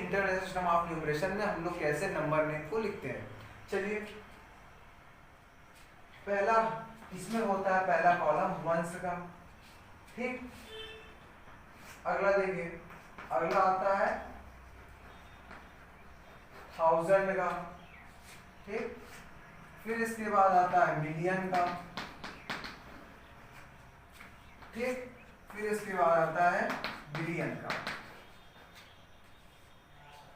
International system of numeration में हम लोग कैसे नंबर नेम को लिखते हैं। चलिए, पहला इसमें होता है पहला कॉलम वंस का, ठीक। अगला देखिए, अगला आता है थाउजेंड का, ठीक। फिर इसके बाद आता है मिलियन का, ठीक। फिर इसके बाद आता है बिलियन का।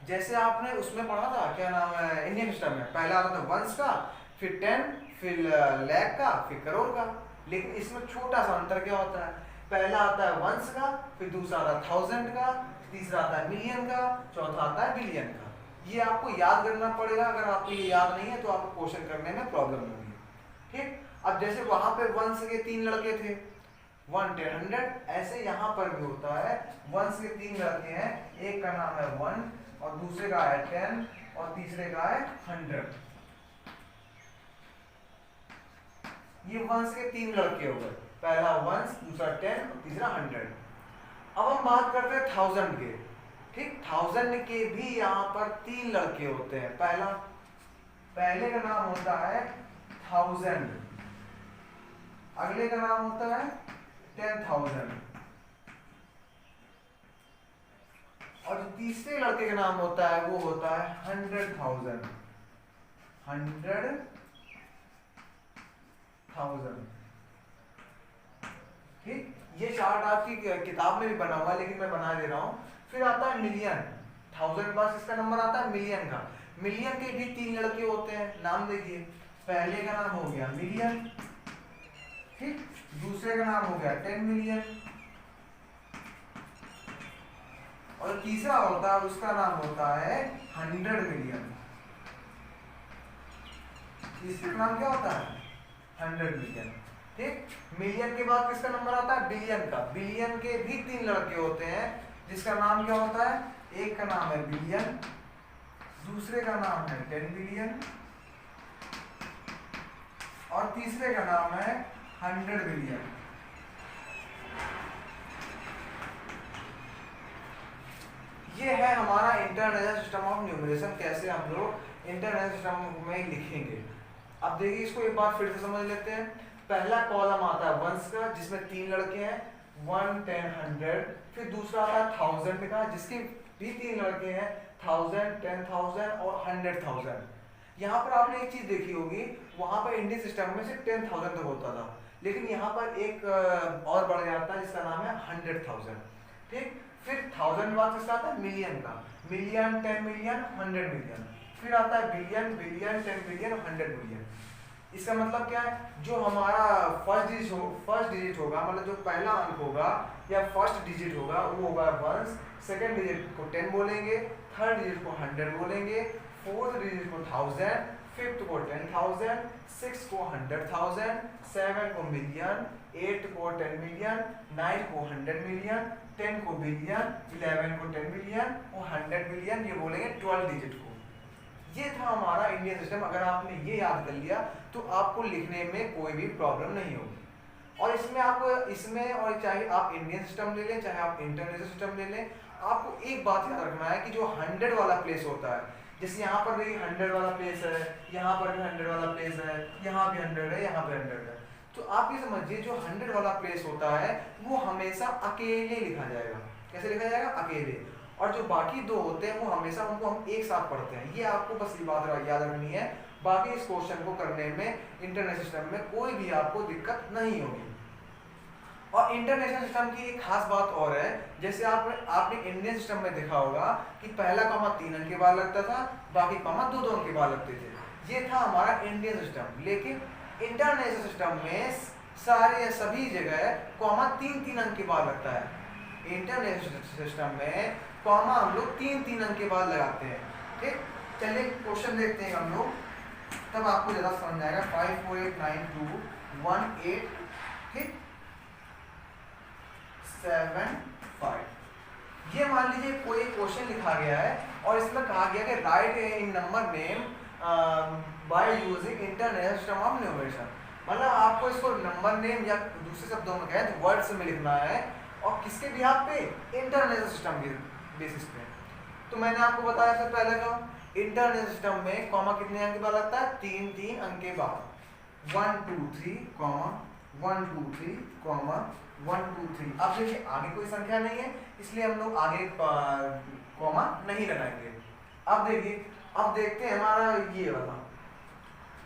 जैसे आपने उसमें पढ़ा था, क्या नाम है, इंडियन सिस्टम में पहला आता था वंस का, फिर 10, फिर लाख का, फिर करोड़ का। लेकिन इसमें छोटा सा अंतर क्या होता है, पहला आता है वंस का, फिर दूसरा आता है थाउजेंड का, तीसरा आता है मिलियन का, चौथा आता है बिलियन का। ये आपको याद करना पड़ेगा। अगर आपको ये याद नहीं है तो आपको क्वेश्चन करने में प्रॉब्लम होगी, ठीक। अब जैसे वहां पे वंस के 3 लड़के थे, 1, 10, 100, ऐसे यहाँ पर भी होता है। वंस के 3 लड़के हैं, एक का नाम है 1 और दूसरे का है 10 और तीसरे का है 100। ये वंस के 3 लड़के हो गए, पहला वंस, दूसरा 10 और तीसरा 100। अब हम बात करते हैं थाउजेंड के, ठीक। थाउजेंड के भी यहाँ पर 3 लड़के होते हैं। पहले का नाम होता है थाउजेंड, अगले का नाम होता है 10,000 और जो तीसरे लड़के का नाम होता है वो होता है 100,000। 100,000, ठीक। ये चार्ट आपकी किताब में भी बना हुआ है, लेकिन मैं बना दे रहा हूं। फिर आता है मिलियन, 1000 के बाद इसका नंबर आता है मिलियन का। मिलियन के भी 3 लड़के होते हैं, नाम देखिए। पहले का नाम हो गया मिलियन, ठीक। दूसरे का नाम हो गया 10 मिलियन और तीसरा होता है, उसका नाम होता है 100 मिलियन। तीसरे का नाम क्या होता है, 100 मिलियन, ठीक। मिलियन के बाद किसका नंबर आता है, बिलियन का। बिलियन के भी 3 लड़के होते हैं, जिसका नाम क्या होता है, एक का नाम है बिलियन, दूसरे का नाम है 10 बिलियन और तीसरे का नाम है 100 बिलियन। ये है हमारा इंटरनेशनल सिस्टम ऑफ न्यूमरेशन, कैसे हम लोग इंटरनेशनल सिस्टम में लिखेंगे। अब देखिए, इसको एक बार फिर से समझ लेते हैं। पहला कॉलम आता है वंस का, जिसमें 3 लड़के हैं, 1, 10, 100। फिर दूसरा आता है थाउजेंड का, जिसके भी 3 लड़के हैं, 1000, 10,000 और 100,000। यहाँ पर आपने एक चीज देखी होगी, वहां पर इंडियन सिस्टम में सिर्फ 10,000 तक होता था, लेकिन यहाँ पर एक और बढ़ जाता है, जिसका नाम है 100,000, ठीक। फिर 1000 बाद किसका आता है, मिलियन का। Million, 10 million, 100 million. फिर आता है बिलियन, बिलियन, 10 बिलियन, 100 बिलियन। इसका मतलब क्या है, जो हमारा फर्स्ट डिजिट होगा, मतलब जो पहला अंक होगा या फर्स्ट डिजिट होगा, वो होगा वंस। सेकंड डिजिट को 10 बोलेंगे, थर्ड डिजिट को 100 बोलेंगे, फोर्थ डिजिट को 1000, फिफ्थ को 10,000, सिक्स को 100,000, 7 को मिलियन, 8 को 10 मिलियन, 9 को 100 मिलियन, 10 को बिलियन, 11 को 10 मिलियन और 100 मिलियन, ये बोलेंगे 12 डिजिट को। ये था हमारा इंडियन सिस्टम। अगर आपने ये याद कर लिया तो आपको लिखने में कोई भी प्रॉब्लम नहीं होगी। और इसमें और चाहे आप इंडियन सिस्टम ले लें, चाहे आप इंटरनेशनल सिस्टम ले लें, आपको एक बात याद रखना है कि जो 100 वाला प्लेस होता है, जैसे यहाँ पर देखिए 100 वाला प्लेस है, यहाँ पर भी 100 वाला प्लेस है, यहाँ भी 100 है, यहाँ पे 100 है, तो आप ये समझिए जो 100 वाला प्लेस होता है वो हमेशा अकेले लिखा जाएगा। कैसे लिखा जाएगा, अकेले। और जो बाकी 2 होते हैं वो हमेशा उनको हम एक साथ पढ़ते हैं। ये आपको बस ये बात याद रखनी है। बाकी इस क्वेश्चन को करने में इंटरनेशनल सिस्टम में कोई भी आपको दिक्कत नहीं होगी। और इंटरनेशनल सिस्टम की एक खास बात और है, जैसे आपने इंडियन सिस्टम में देखा होगा कि पहला कॉमा 3 अंक के बाद लगता था, बाकी कॉमा 2-2 अंक के बाद लगते थे। ये था हमारा इंडियन सिस्टम। लेकिन इंटरनेशनल सिस्टम में सभी जगह कॉमा 3-3 अंक के बाद लगता है। इंटरनेशनल सिस्टम में कॉमा हम लोग 3-3 अंक के बाद लगाते हैं, ठीक। चलिए क्वेश्चन देखते हैं हम लोग, तब आपको ज़्यादा समझ आएगा। 5, 4, 8, 9, 2, 1, 8, ठीक, 7, 5। ये मान लीजिए कोई क्वेश्चन लिखा गया है और इसमें कहा गया कि right in number name by using international system of numeration. मतलब आपको इसको नंबर नेम या दूसरे शब्दों में कहें तो वर्ड्स में लिखना है, और किसके बिहाफ पे, इंटरनेशनल सिस्टम के बेसिस पे। तो मैंने आपको बताया फिर पहले का इंटरनल सिस्टम में कॉमा कितने अंक के बाद लगता है, 3 अंक के बाद, 1 2 3 कॉमा 1 2 3 कॉमा 1 2 3। अब देखिए आगे कोई संख्या नहीं है इसलिए हम लोग आगे कॉमा नहीं लगाएंगे। अब देखिए, अब देखते हैं हमारा ये वाला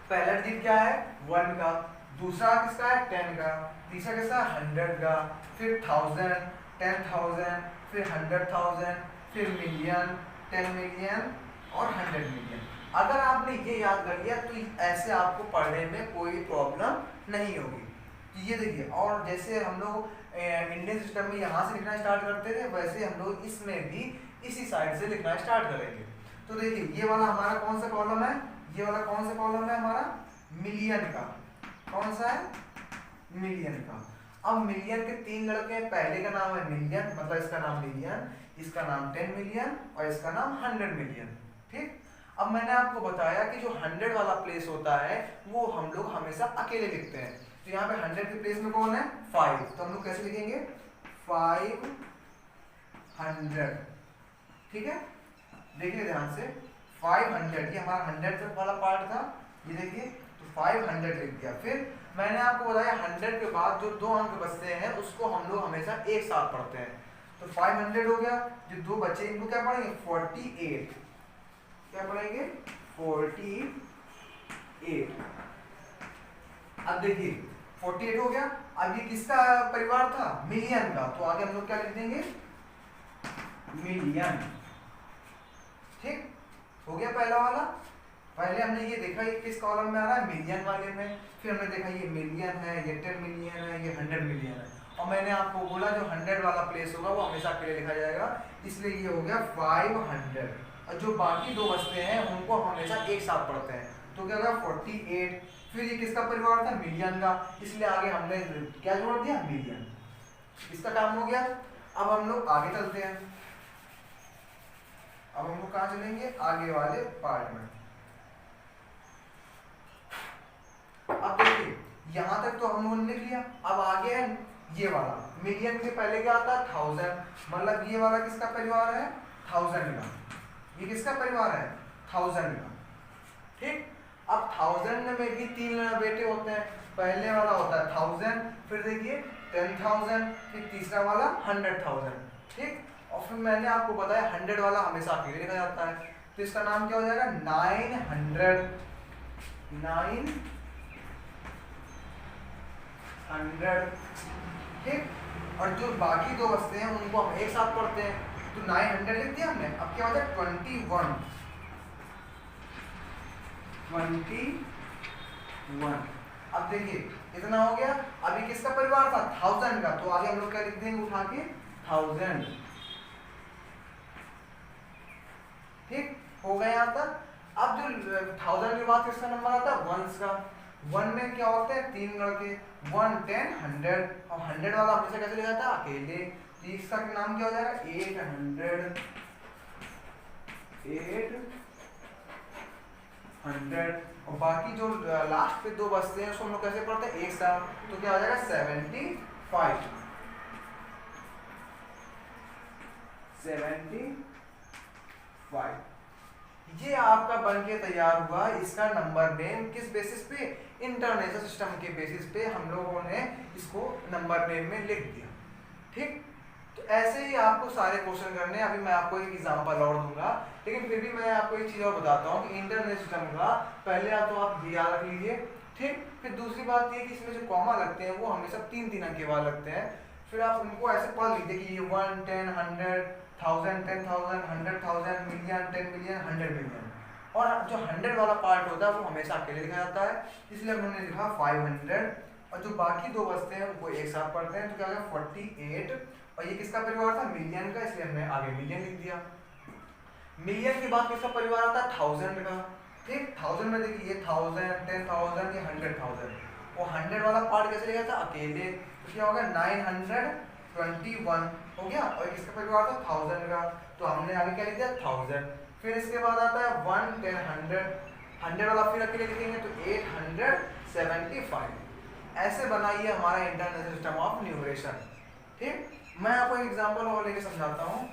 पहला डिजिट क्या है 1 का, दूसरा किसका है 10 का, तीसरा किसका 100 का, फिर 1000 10,000, फिर 100,000, फिर मिलियन 10 मिलियन और 100 मिलियन। अगर आपने ये याद कर लिया तो ऐसे आपको पढ़ने में कोई प्रॉब्लम नहीं होगी। तो ये देखिए, और जैसे हम लोग इंडियन सिस्टम में यहाँ से लिखना स्टार्ट करते थे वैसे हम लोग इसमें भी इसी साइड से लिखना स्टार्ट करेंगे। तो देखिए ये वाला हमारा कौन सा कॉलम है, ये वाला कौन सा कॉलम है हमारा मिलियन का, कौन सा है मिलियन का। अब मिलियन के 3 लड़के हैं, पहले का नाम है मिलियन, मतलब इसका नाम मिलियन, इसका नाम 10 मिलियन और इसका नाम 100 मिलियन। ठीक, अब मैंने आपको बताया कि जो 100 वाला प्लेस होता है वो हम लोग हमेशा अकेले लिखते हैं। तो यहाँ पे 100 के प्लेस में कौन है 5, तो हम लोग कैसे लिखेंगे 500। ठीक है, देखिए ध्यान से 500, ये हमारा 100 वाला पार्ट था, ये देखिए तो 500 लिख दिया। फिर मैंने आपको बताया 100 के बाद जो 2 अंक बचते हैं उसको हम लोग हमेशा एक साथ पढ़ते हैं। तो 500 हो गया, जो 2 बचे इनको क्या पढ़ेंगे 48, क्या पढ़ेंगे 48। अब देखिए 48 हो गया, अब ये किसका परिवार था मिलियन का, तो आगे हम लोग क्या लिख देंगे मिलियन। ठीक हो गया पहला वाला, पहले हमने ये देखा ये किस कॉलम में आ रहा है मिलियन वाले में, फिर हमने देखा ये मिलियन है, ये 10 मिलियन है, ये 100 मिलियन है। और मैंने आपको बोला जो 100 वाला प्लेस होगा वो हमेशा अकेले लिखा जाएगा, इसलिए ये हो गया 500। और जो बाकी 2 बचते हैं उनको हमेशा एक साथ पढ़ते हैं, तो क्या होगा 48। फिर ये किसका परिवार था मिलियन का, इसलिए आगे हमने क्या जोड़ दिया मिलियन, इसका काम हो गया। अब हम लोग आगे चलते हैं, अब हम लोग कहाँ चलेंगे आगे वाले पार्ट में। अब देखिए यहाँ तक तो हम लोगों ने लिख लिया, अब आगे है ये वाला मिलियन के पहले क्या आता है 1000, मतलब ये वाला किसका परिवार है 1000 का, ये किसका परिवार है 1000 का। ठीक, अब 1000 में भी 3 बेटे होते हैं, पहले वाला होता है 1000, फिर देखिए 10,000, फिर तीसरा वाला 100,000। ठीक, और फिर मैंने आपको बताया 100 वाला हमेशा अकेले लिखा जाता है, तो इसका नाम क्या हो जाएगा 900। ठीक, और जो बाकी 2 बचते हैं उनको हम एक साथ पढ़ते हैं, तो 900 लिख दिया हमने। अब क्या हो जाए 21। अब देखिए इतना हो गया, अभी किसका परिवार था 1000 का, तो आगे हम लोग क्या लिख देंगे उठा के 1000। ठीक हो गया यहाँ तक। अब जो 1000 के बाद किसका नंबर आता है वंस का, 1 में क्या होते हैं 3 लड़के 1 10 100, और 100 वाला हमेशा कैसे लिखा था अकेले, तो इसका नाम क्या हो जाएगा 800। और बाकी जो लास्ट पे 2 बचते हैं उसको हम लोग कैसे पढ़ते हैं एक साथ, तो क्या हो जाएगा 75। ये आपका बन के तैयार हुआ, इसका नंबर नेम किस बेसिस पे इंटरनेशनल सिस्टम के बेसिस पे हम लोगों ने इसको नंबर नेम में लिख दिया। ठीक, तो ऐसे ही आपको सारे क्वेश्चन करने हैं। अभी मैं आपको एक एग्जांपल और दूंगा, लेकिन फिर भी मैं आपको एक चीज़ और बताता हूँ कि इंटरनेशनल सिस्टम का पहले तो आप याद रख लीजिए। ठीक, फिर दूसरी बात ये कि इसमें जो कॉमा लगते हैं वो हमेशा 3 अंक के बाद लगते हैं, फिर आप उनको ऐसे पढ़ लीजिए कि ये 1 10 100 1000 10,000 100,000 मिलियन 10 मिलियन 100 मिलियन। और जो 100 वाला पार्ट होता है वो हमेशा अकेले लिखा जाता है, इसलिए हमने लिखा 500। और जो बाकी 2 बचते हैं उनको एक साथ पढ़ते हैं, तो क्या होगा 48। और ये किसका परिवार था मिलियन का, इसलिए हमने आगे मिलियन लिख दिया। मिलियन के बाद किसका परिवार आता है 1000 का। ठीक, 1000 में देखिए ये 1000 10,000 ये 100,000, वो 100 वाला पार्ट कैसे लिखा था अकेले, तो क्या होगा 921 हो गया। और किसका परिवार था 1000 का, तो हमने आगे क्या लिख दिया 1000। फिर इसके बाद आता है 1 10 100 वाला फिर अकेले लिखेंगे तो 875। ऐसे बनाइए हमारा इंटरनेशनल सिस्टम ऑफ न्यूमरेशन। ठीक, मैं आपको एक एग्जांपल और लेके समझाता हूँ।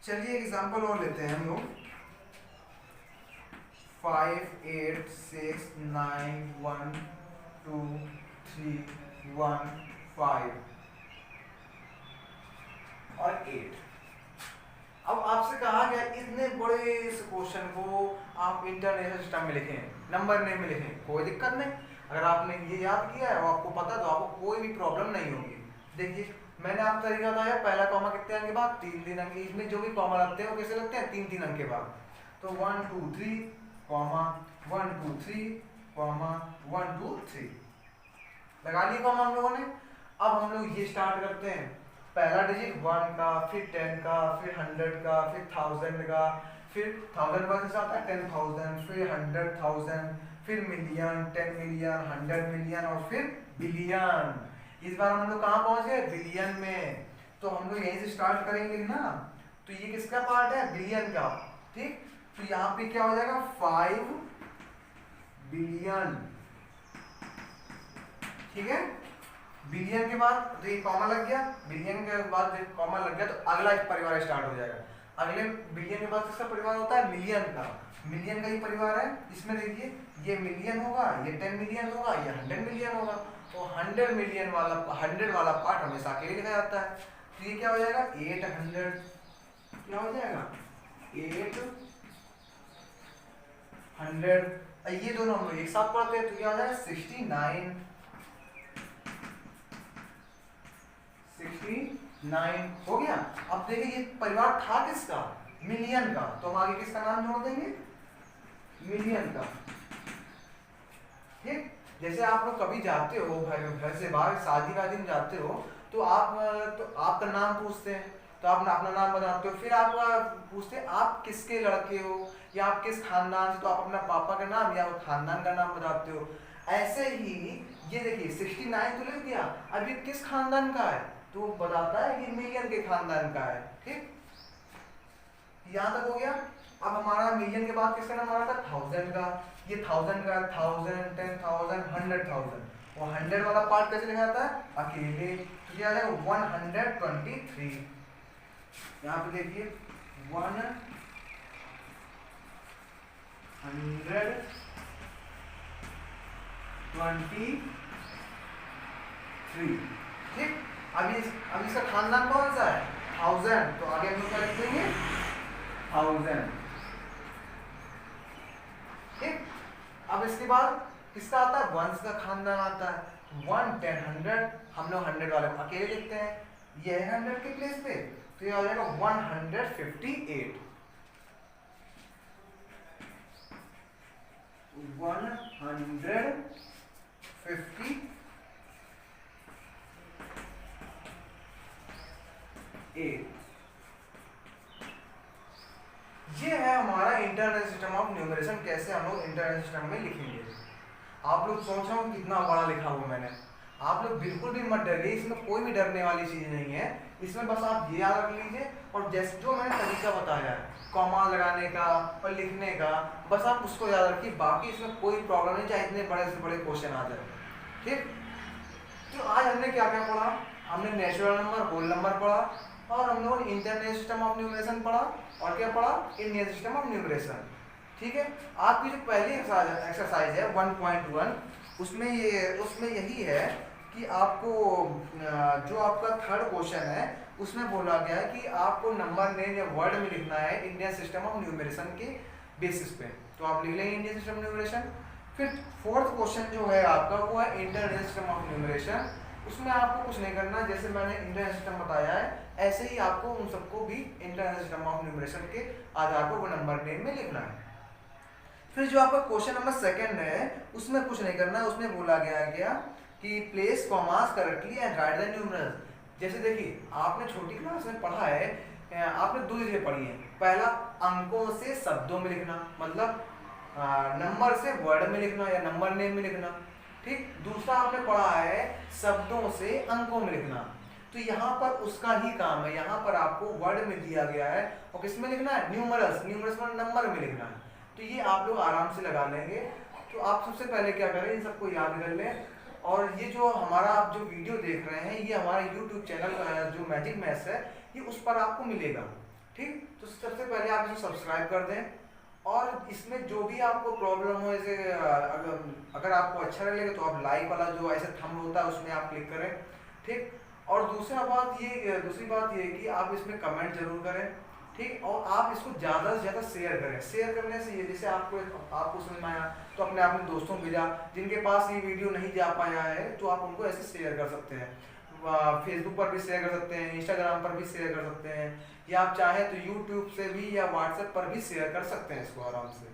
चलिए एग्जांपल और लेते हैं हम लोग। 5 8 6 9 1 2 3 1 5 और 8। अब आपसे कहा गया इतने बड़े इस क्वेश्चन को आप इंटरनेशनल सिस्टम में लिखें, नंबर नेम में लिखें, कोई दिक्कत नहीं। अगर आपने ये याद किया है और आपको पता तो आपको कोई भी प्रॉब्लम नहीं होगी। देखिए मैंने आपको तरीका बताया, पहला कॉमा कितने अंक के बाद, 3 अंक, इसमें जो भी कॉमा लगते हैं वो कैसे लगते हैं, 3 अंक के बाद। तो 1 2 3 कॉमा 1 2 3 कॉमा 1 2 3 लगा लिए कॉमा हम लोगों ने। अब हम लोग ये स्टार्ट करते हैं, पहला डिजिट 1 का, फिर 10 का, फिर 100 का, फिर 1000 का, फिर 1000 बाद से आता है 10,000, फिर 100,000, फिर मिलियन, 10 मिलियन, 100 मिलियन और फिर बिलियन। इस बार हम लोग कहाँ पहुंच गए, बिलियन में। तो हम लोग यहीं से स्टार्ट करेंगे ना। तो ये किसका पार्ट है, बिलियन का। ठीक, तो यहाँ पे क्या हो जाएगा, 5 बिलियन। ठीक है, बिलियन के बाद तो ये कॉमा लग गया, बिलियन के बाद जब कॉमा लग गया तो अगला परिवार स्टार्ट हो जाएगा। अगले बिलियन के बाद किसका परिवार होता है, मिलियन का। मिलियन का ही परिवार है। इसमें देखिए ये मिलियन होगा, ये 10 मिलियन होगा, ये 100 मिलियन होगा। तो 100 मिलियन वाला 100 वाला पार्ट हमेशा अकेले लिखा जाता है। तो ये क्या हो जाएगा, 800, क्या हो जाएगा 800। ये दोनों हम लोग एक साथ पढ़ते हैं तो क्या हो जाएगा 69 हो गया। अब देखिए ये परिवार था किसका, मिलियन का। तो हम आगे किसका नाम जोड़ देंगे, मिलियन का। ठीक, जैसे आप लोग कभी जाते हो घर से बाहर, शादी वादी में जाते हो तो आपका नाम पूछते हैं, तो आप अपना नाम बताते हो, फिर आप पूछते हैं आप किसके लड़के हो या आप किस खानदान से, तो आप अपना पापा का नाम या खानदान का नाम बताते हो। ऐसे ही ये देखिए 69 तो लिख दिया, अब ये किस खानदान का है तो बताता है कि मिलियन के खानदान का है। ठीक, यहां तक हो गया। अब हमारा मिलियन के बाद किसका नाम आ रहा था, 1000 का। ये 1000 का, 1000 10,000 100,000। वो 100 वाला पार्ट कैसे लिखा जाता है, अकेले। तो क्या आ जाएगा 123। यहाँ पे देखिए 123। ठीक, अभी इसका खानदान कौन सा है, 1000। तो आगे हम लोग क्या लिख देंगे, 1000। ठीक, अब इसके बाद किसका आता है, वंश का खानदान आता है। 1 10 100, हम लोग 100 वाले को अकेले लिखते हैं, ये है 100 के प्लेस पे। तो ये आ जाएगा 158। 158। ये है हमारा इंटरनल सिस्टम ऑफ न्यूमरेशन। कैसे हम लोग इंटरनल सिस्टम में लिखेंगे। आप लोग सोच रहे हो कितना बड़ा लिखा हुआ मैंने, आप लोग बिल्कुल भी मत डरिए, इसमें कोई भी डरने वाली चीज नहीं है। इसमें बस आप ये याद रख लीजिए, और जैसे जो मैंने तरीका बताया है कॉमा लगाने का और लिखने का, बस आप उसको याद रखिए। बाकी इसमें कोई प्रॉब्लम नहीं, चाहे इतने बड़े से बड़े क्वेश्चन आ जाए। ठीक, तो आज हमने क्या क्या पढ़ा, हमने नेचुरल नंबर, होल नंबर पढ़ा, और हम लोगों ने इंटरनल सिस्टम ऑफ न्यूमरेशन पढ़ा, और क्या पढ़ा, इंडियन सिस्टम ऑफ न्यूमरेशन। ठीक है, आपकी जो पहली एक्सरसाइज है 1.1, उसमें यही है कि आपको जो आपका थर्ड क्वेश्चन है उसमें बोला गया है कि आपको नंबर नेम या वर्ड में लिखना है इंडियन सिस्टम ऑफ न्यूमरेशन के बेसिस पे। तो आप लिख लेंगे इंडियन सिस्टम न्यूमरेशन। फिर फोर्थ क्वेश्चन जो है आपका वो है इंटरनल सिस्टम ऑफ न्यूमरेशन। उसमें आपको कुछ नहीं करना, जैसे मैंने इंटरनल सिस्टम बताया है ऐसे ही आपको उन सबको भी इंटरनल सिस्टम ऑफ न्यूमरेशन के आधार पर वो नंबर नेम में लिखना है। फिर जो आपका क्वेश्चन नंबर सेकंड है उसमें कुछ नहीं करना है, उसमें बोला गया कि place commas correctly and right the numerals. जैसे देखिए आपने छोटी क्लास में पढ़ा है, आपने दो चीजें पढ़ी हैं। पहला अंकों से शब्दों में लिखना, मतलब नंबर से वर्ड में लिखना या नंबर नेम में लिखना। ठीक, दूसरा आपने पढ़ा है शब्दों से अंकों में लिखना। तो यहाँ पर उसका ही काम है, यहाँ पर आपको वर्ड में दिया गया है और किस में लिखना है, न्यूमरल्स। न्यूमरल्स में नंबर में लिखना है। तो ये आप लोग आराम से लगा लेंगे। तो आप सबसे पहले क्या करें, इन सबको याद कर लें। और ये जो हमारा आप जो वीडियो देख रहे हैं ये हमारा YouTube चैनल जो मैजिक मैथ्स है ये उस पर आपको मिलेगा। ठीक, तो सबसे पहले आप इसे सब्सक्राइब कर दें, और इसमें जो भी आपको प्रॉब्लम हो, जैसे अगर आपको अच्छा लगेगा तो आप लाइक वाला जो ऐसे थंब होता है उसमें आप क्लिक करें। ठीक, और दूसरी बात ये कि आप इसमें कमेंट जरूर करें। ठीक, और आप इसको ज़्यादा से ज़्यादा शेयर करें। शेयर करने से ये, जैसे आपको समझ में आया तो अपने दोस्तों को भेजा, जिनके पास ये वीडियो नहीं जा पाया है तो आप उनको ऐसे शेयर कर सकते हैं। फेसबुक पर भी शेयर कर सकते हैं, इंस्टाग्राम पर भी शेयर कर सकते हैं, या आप चाहें तो यूट्यूब से भी या व्हाट्सएप पर भी शेयर कर सकते हैं इसको आराम से।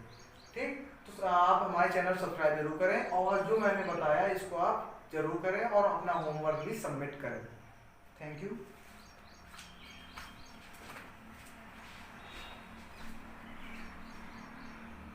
ठीक, तो आप हमारे चैनल सब्सक्राइब जरूर करें, और जो मैंने बताया इसको आप जरूर करें, और अपना होमवर्क भी सबमिट करें। Thank you.